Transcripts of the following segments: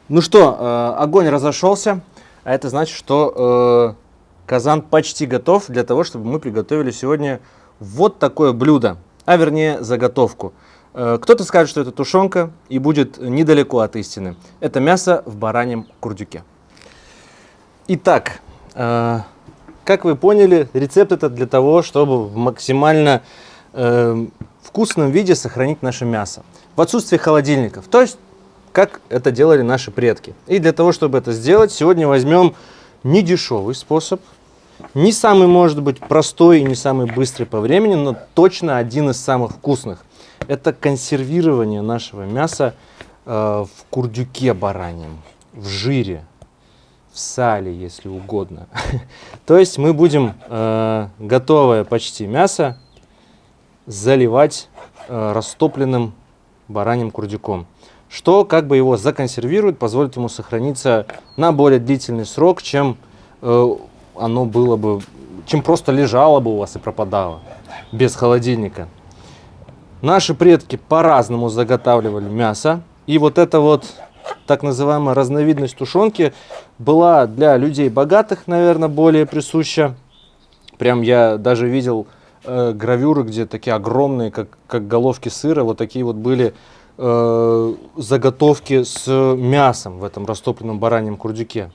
Ну что, огонь разошелся, а это значит, что казан почти готов для того, чтобы мы приготовили сегодня вот такое блюдо, а вернее заготовку. Кто-то скажет, что это тушенка и будет недалеко от истины. Это мясо в бараньем курдюке. Итак, как вы поняли, рецепт это для того, чтобы в максимально вкусном виде сохранить наше мясо. В отсутствие холодильников. То есть, как это делали наши предки. И для того, чтобы это сделать, сегодня возьмем недешевый способ. Не самый, может быть, простой и не самый быстрый по времени, но точно один из самых вкусных. Это консервирование нашего мяса в курдюке бараньем, в жире, в сале, если угодно. То есть мы будем готовое почти мясо заливать растопленным бараньим курдюком, что как бы его законсервирует, позволит ему сохраниться на более длительный срок, чем оно было бы, чем просто лежало бы у вас и пропадало без холодильника. Наши предки по-разному заготавливали мясо, и вот эта вот так называемая разновидность тушенки была для людей богатых, наверное, более присуща. Прям я даже видел гравюры, где такие огромные, как головки сыра, вот такие вот были заготовки с мясом в этом растопленном бараньем курдюке.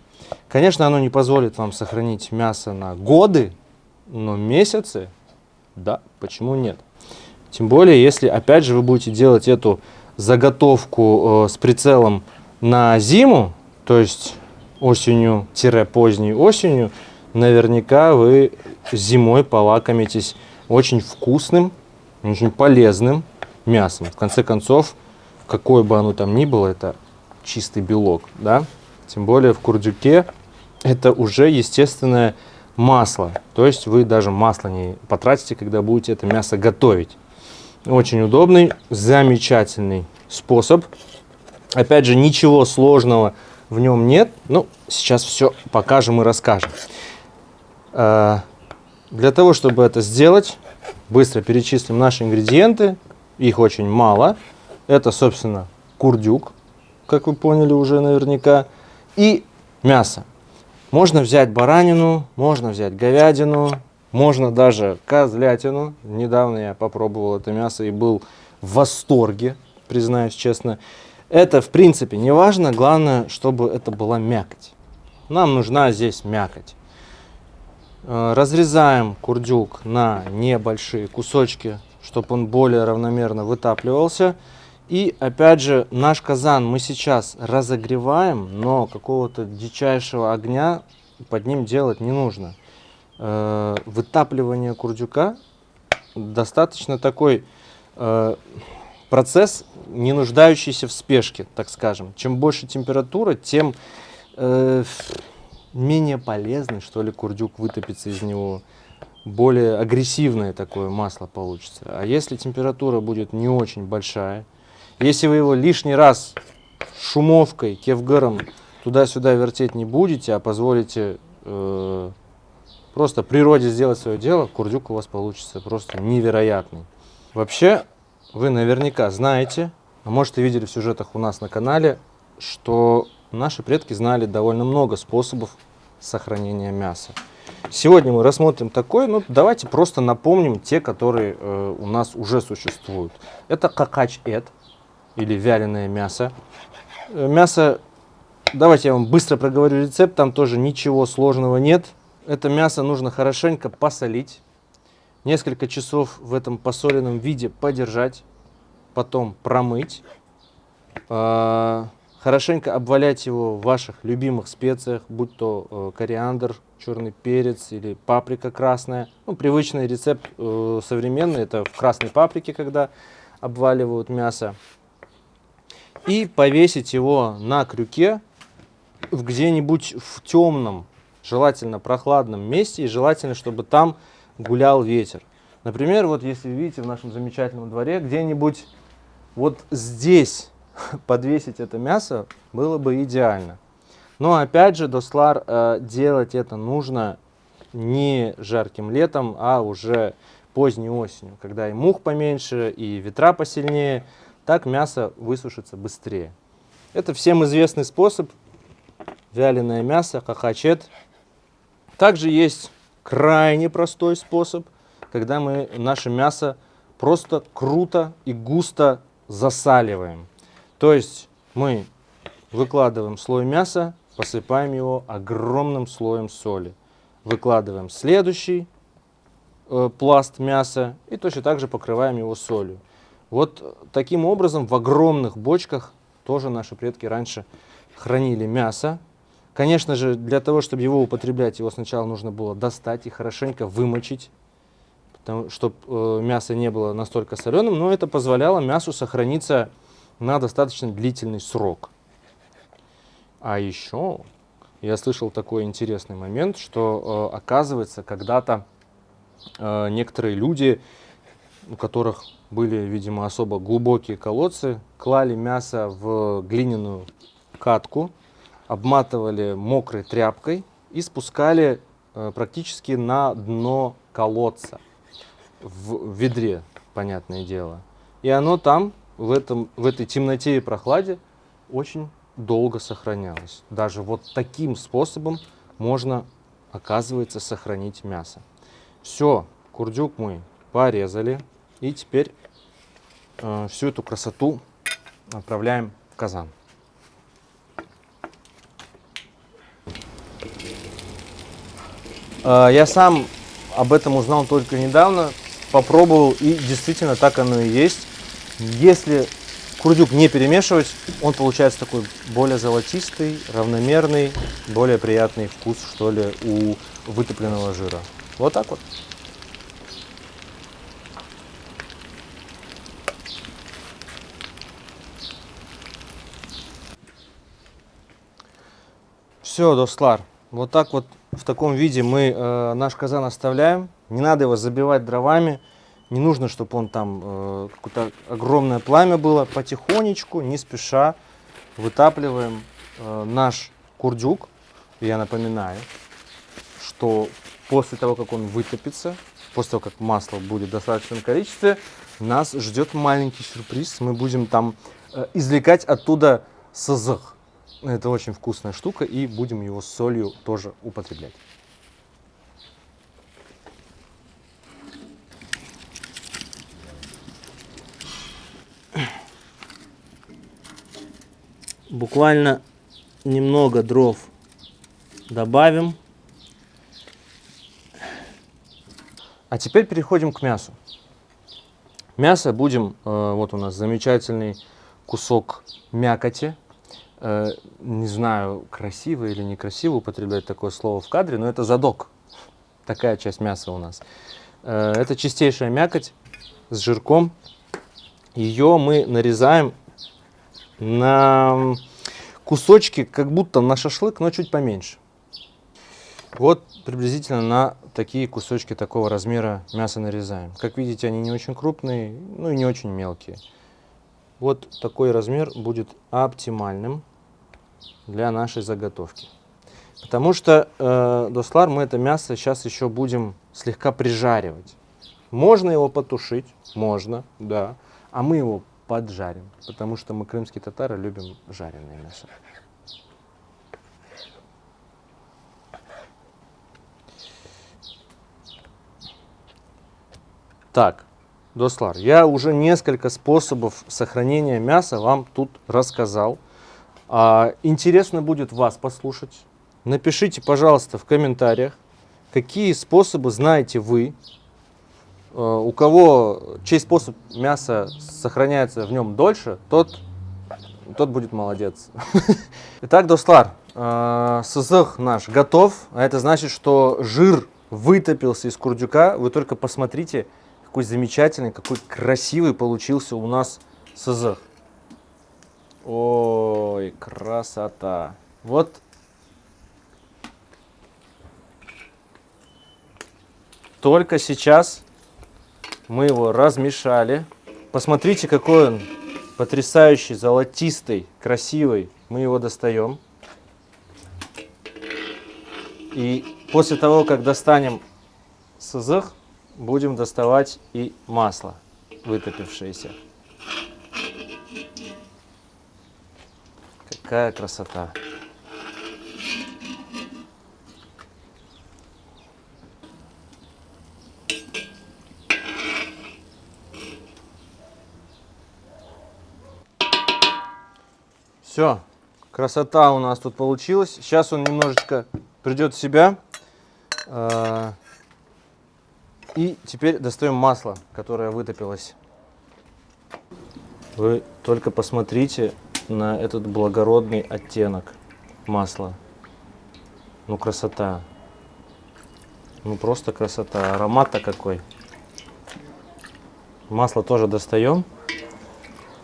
Конечно, оно не позволит вам сохранить мясо на годы, но месяцы, да, почему нет? Тем более, если, опять же, вы будете делать эту заготовку с прицелом на зиму, то есть осенью-поздней осенью, наверняка вы зимой полакомитесь очень вкусным, очень полезным мясом. В конце концов, какое бы оно там ни было, это чистый белок, да? Тем более в курдюке это уже естественное масло. То есть вы даже масло не потратите, когда будете это мясо готовить. Очень удобный, замечательный способ. Опять же, ничего сложного в нем нет. Ну, сейчас все покажем и расскажем. Для того, чтобы это сделать, быстро перечислим наши ингредиенты. Их очень мало. Это, собственно, курдюк, как вы поняли уже наверняка, и мясо. Можно взять баранину, можно взять говядину, можно даже козлятину. Недавно я попробовал это мясо и был в восторге, признаюсь честно. Это, в принципе, не важно. Главное, чтобы это была мякоть. Нам нужна здесь мякоть. Разрезаем курдюк на небольшие кусочки, чтобы он более равномерно вытапливался. И опять же, наш казан мы сейчас разогреваем, но какого-то дичайшего огня под ним делать не нужно. Вытапливание курдюка достаточно такой процесс, не нуждающийся в спешке, так скажем. Чем больше температура, тем менее полезный, что ли, курдюк вытопится из него. Более агрессивное такое масло получится. А если температура будет не очень большая, если вы его лишний раз шумовкой, кевгером туда-сюда вертеть не будете, а позволите просто природе сделать свое дело, курдюк у вас получится просто невероятный. Вообще, вы наверняка знаете, а может и видели в сюжетах у нас на канале, что наши предки знали довольно много способов сохранения мяса. Сегодня мы рассмотрим такой, ну давайте просто напомним те, которые у нас уже существуют. Это какач-эт, или вяленое мясо. Мясо, давайте я вам быстро проговорю рецепт, там тоже ничего сложного нет. Это мясо нужно хорошенько посолить, несколько часов в этом посоленном виде подержать, потом промыть, хорошенько обвалять его в ваших любимых специях, будь то кориандр, черный перец или паприка красная. Ну, привычный рецепт современный, это в красной паприке, когда обваливают мясо. И повесить его на крюке где-нибудь в темном, желательно прохладном месте, и желательно, чтобы там гулял ветер. Например, вот если вы видите в нашем замечательном дворе, где-нибудь вот здесь подвесить это мясо было бы идеально. Но опять же, дослар, делать это нужно не жарким летом, а уже поздней осенью, когда и мух поменьше, и ветра посильнее. Так мясо высушится быстрее. Это всем известный способ. Вяленое мясо, хахачет. Также есть крайне простой способ, когда мы наше мясо просто круто и густо засаливаем. То есть мы выкладываем слой мяса, посыпаем его огромным слоем соли. Выкладываем следующий пласт мяса и точно так же покрываем его солью. Вот таким образом в огромных бочках тоже наши предки раньше хранили мясо. Конечно же, для того, чтобы его употреблять, его сначала нужно было достать и хорошенько вымочить, чтобы мясо не было настолько соленым, но это позволяло мясу сохраниться на достаточно длительный срок. А еще я слышал такой интересный момент, что оказывается, когда-то некоторые люди, у которых были, видимо, особо глубокие колодцы, клали мясо в глиняную катку, обматывали мокрой тряпкой и спускали практически на дно колодца в ведре, понятное дело. И оно там, в этой темноте и прохладе, очень долго сохранялось. Даже вот таким способом можно, оказывается, сохранить мясо. Все, курдюк мы порезали. И теперь всю эту красоту отправляем в казан. Я сам об этом узнал только недавно, попробовал, и действительно так оно и есть. Если курдюк не перемешивать, он получается такой более золотистый, равномерный, более приятный вкус, что ли, у вытопленного жира. Вот так вот. Все, достлар. Вот так вот в таком виде мы наш казан оставляем. Не надо его забивать дровами. Не нужно, чтобы он там какое-то огромное пламя было. Потихонечку, не спеша вытапливаем наш курдюк. И я напоминаю, что после того, как он вытопится, после того, как масло будет в достаточном количестве, нас ждет маленький сюрприз. Мы будем там извлекать оттуда сазых. Это очень вкусная штука, и будем его с солью тоже употреблять. Буквально немного дров добавим. А теперь переходим к мясу. Мясо будем, вот у нас замечательный кусок мякоти. Не знаю, красиво или некрасиво употреблять такое слово в кадре, но это задок. Такая часть мяса у нас. Это чистейшая мякоть с жирком. Ее мы нарезаем на кусочки, как будто на шашлык, но чуть поменьше. Вот приблизительно на такие кусочки такого размера мяса нарезаем. Как видите, они не очень крупные, ну и не очень мелкие. Вот такой размер будет оптимальным для нашей заготовки. Потому что, достлар, мы это мясо сейчас еще будем слегка прижаривать. Можно его потушить, можно, да, а мы его поджарим, потому что мы, крымские татары, любим жареное мясо. Так, достлар, я уже несколько способов сохранения мяса вам тут рассказал. Интересно будет вас послушать. Напишите, пожалуйста, в комментариях, какие способы знаете вы, у кого, чей способ мяса сохраняется в нем дольше, тот будет молодец. Итак, достлар, сызых наш готов, а это значит, что жир вытопился из курдюка. Вы только посмотрите, какой замечательный, какой красивый получился у нас сызых. Ой, красота. Вот только сейчас мы его размешали. Посмотрите, какой он потрясающий, золотистый, красивый. Мы его достаем. И после того, как достанем сызых, будем доставать и масло вытопившееся. Какая красота. Все, красота у нас тут получилась. Сейчас он немножечко придет в себя. И теперь достаем масло, которое вытопилось. Вы только посмотрите на этот благородный оттенок масла. Ну, красота. Ну, просто красота. Аромат-то какой. Масло тоже достаем.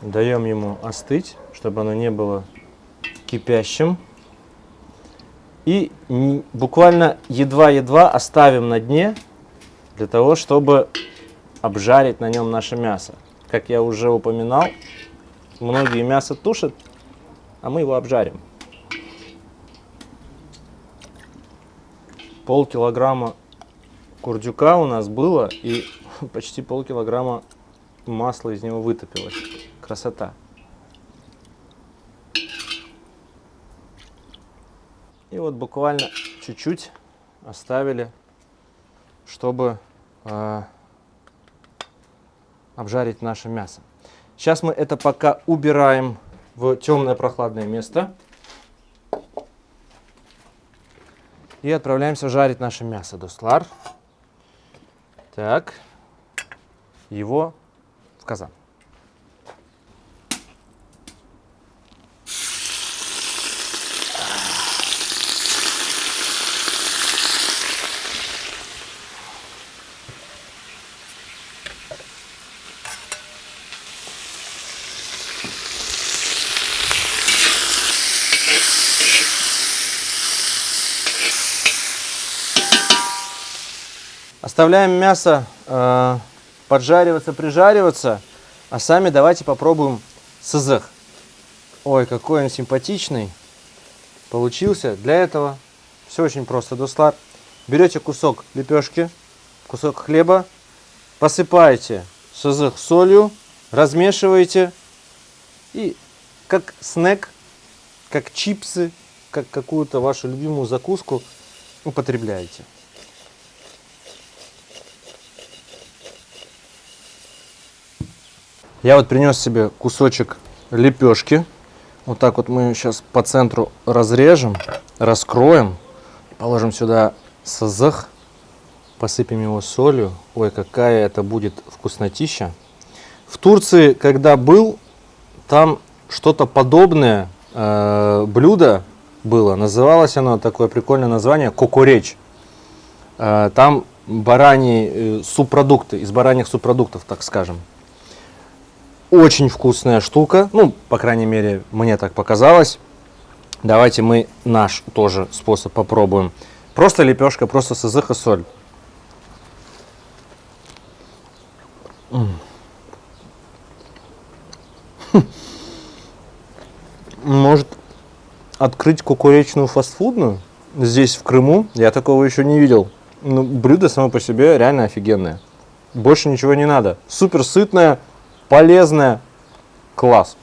Даем ему остыть, чтобы оно не было кипящим. И буквально едва-едва оставим на дне, для того, чтобы обжарить на нем наше мясо. Как я уже упоминал, многие мясо тушат, а мы его обжарим. Полкилограмма курдюка у нас было, и почти полкилограмма масла из него вытопилось. Красота. И вот буквально чуть-чуть оставили, чтобы обжарить наше мясо. Сейчас мы это пока убираем в темное прохладное место. И отправляемся жарить наше мясо, достлар. Так, его в казан. Оставляем мясо поджариваться, прижариваться, а сами давайте попробуем сызых. Ой, какой он симпатичный получился. Для этого все очень просто, достлар. Берете кусок лепешки, кусок хлеба, посыпаете сызых солью, размешиваете и как снэк, как чипсы, как какую-то вашу любимую закуску употребляете. Я вот принес себе кусочек лепешки. Вот так вот мы ее сейчас по центру разрежем, раскроем. Положим сюда сызых, посыпем его солью. Ой, какая это будет вкуснотища. В Турции, когда был, там что-то подобное блюдо было. Называлось оно, такое прикольное название, кокореч. Там бараньи субпродукты, из бараньих субпродуктов, так скажем. Очень вкусная штука, ну, по крайней мере, мне так показалось. Давайте мы наш тоже способ попробуем. Просто лепешка, просто сызых и соль. Может открыть кукуречную фастфудную здесь, в Крыму. Я такого еще не видел. Ну, блюдо само по себе реально офигенное. Больше ничего не надо. Супер сытное, полезное. Класс.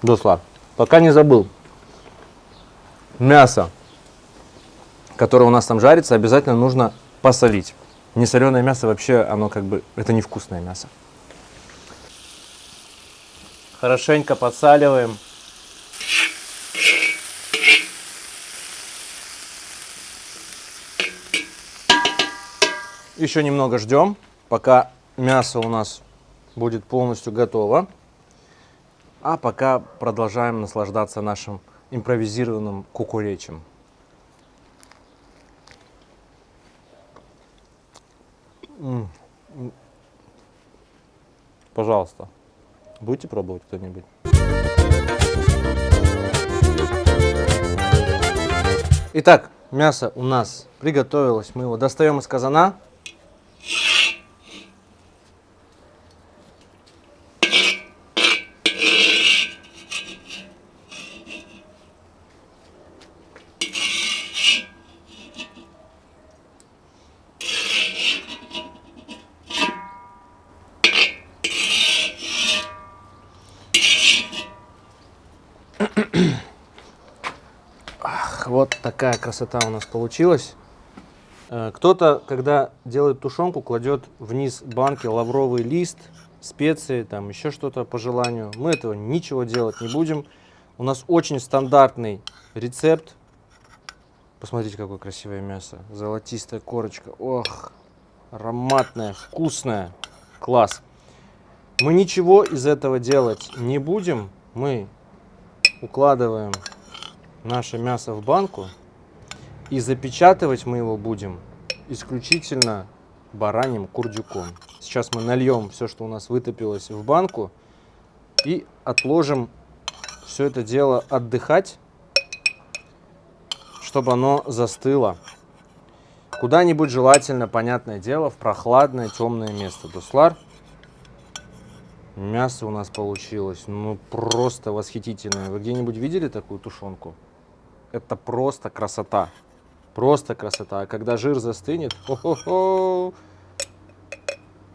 Достлар, пока не забыл. Мясо, которое у нас там жарится, обязательно нужно посолить. Несоленое мясо вообще, оно как бы, это невкусное мясо. Хорошенько подсаливаем. Еще немного ждем, пока мясо у нас будет полностью готово. А пока продолжаем наслаждаться нашим импровизированным кукуречем. Пожалуйста, будете пробовать кто-нибудь? Итак, мясо у нас приготовилось. Мы его достаем из казана. Вот такая красота у нас получилась. Кто-то, когда делает тушенку, кладет вниз банки лавровый лист, специи, там еще что-то по желанию. Мы этого ничего делать не будем. У нас очень стандартный рецепт. Посмотрите, какое красивое мясо. Золотистая корочка. Ох, ароматная, вкусная. Класс. Мы ничего из этого делать не будем. Мы укладываем наше мясо в банку. И запечатывать мы его будем исключительно бараньим курдюком. Сейчас мы нальем все, что у нас вытопилось, в банку. И отложим все это дело отдыхать, чтобы оно застыло. Куда-нибудь желательно, понятное дело, в прохладное, темное место. Дуслар. Мясо у нас получилось, ну, просто восхитительное. Вы где-нибудь видели такую тушенку? Это просто красота. Просто красота. А когда жир застынет, хо-хо-хо,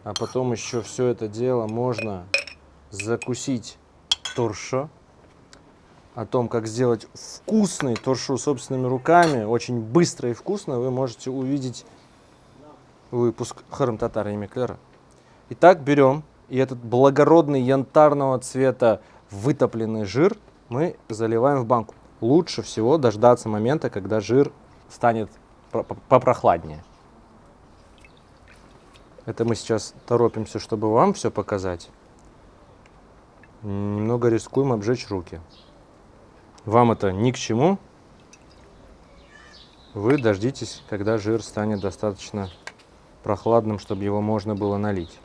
а потом еще все это дело можно закусить торшо. О том, как сделать вкусный торшу собственными руками, очень быстро и вкусно, вы можете увидеть выпуск Хырым Татар Емеклера. Итак, берем и этот благородный янтарного цвета вытопленный жир мы заливаем в банку. Лучше всего дождаться момента, когда жир станет попрохладнее. Это мы сейчас торопимся, чтобы вам все показать. Немного рискуем обжечь руки. Вам это ни к чему. Вы дождитесь, когда жир станет достаточно прохладным, чтобы его можно было налить.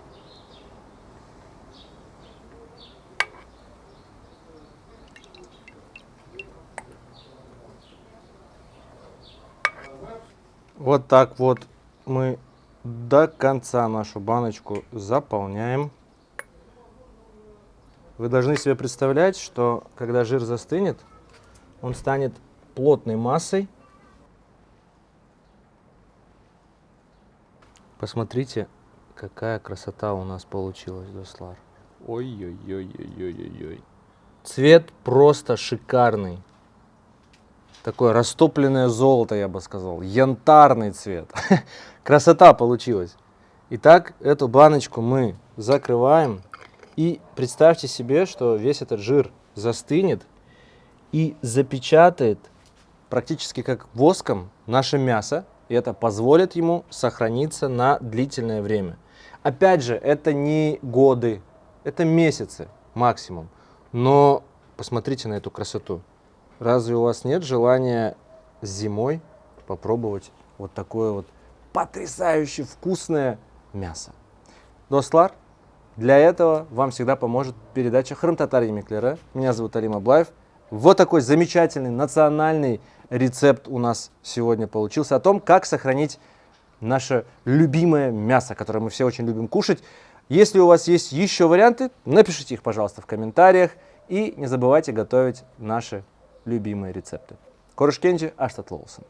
Вот так вот мы до конца нашу баночку заполняем. Вы должны себе представлять, что когда жир застынет, он станет плотной массой. Посмотрите, какая красота у нас получилась, Дуслар. Ой-ой-ой-ой-ой-ой. Цвет просто шикарный. Такое растопленное золото, я бы сказал. Янтарный цвет. Красота получилась. Итак, эту баночку мы закрываем. И представьте себе, что весь этот жир застынет и запечатает практически как воском наше мясо. И это позволит ему сохраниться на длительное время. Опять же, это не годы, это месяцы максимум. Но посмотрите на эту красоту. Разве у вас нет желания зимой попробовать вот такое вот потрясающе вкусное мясо? Достлар, для этого вам всегда поможет передача Хырым Татар Емеклера. Меня зовут Алим Аблаев. Вот такой замечательный национальный рецепт у нас сегодня получился о том, как сохранить наше любимое мясо, которое мы все очень любим кушать. Если у вас есть еще варианты, напишите их, пожалуйста, в комментариях. И не забывайте готовить наши любимые рецепты. Корыш Кенджи, Аштат Лоусон.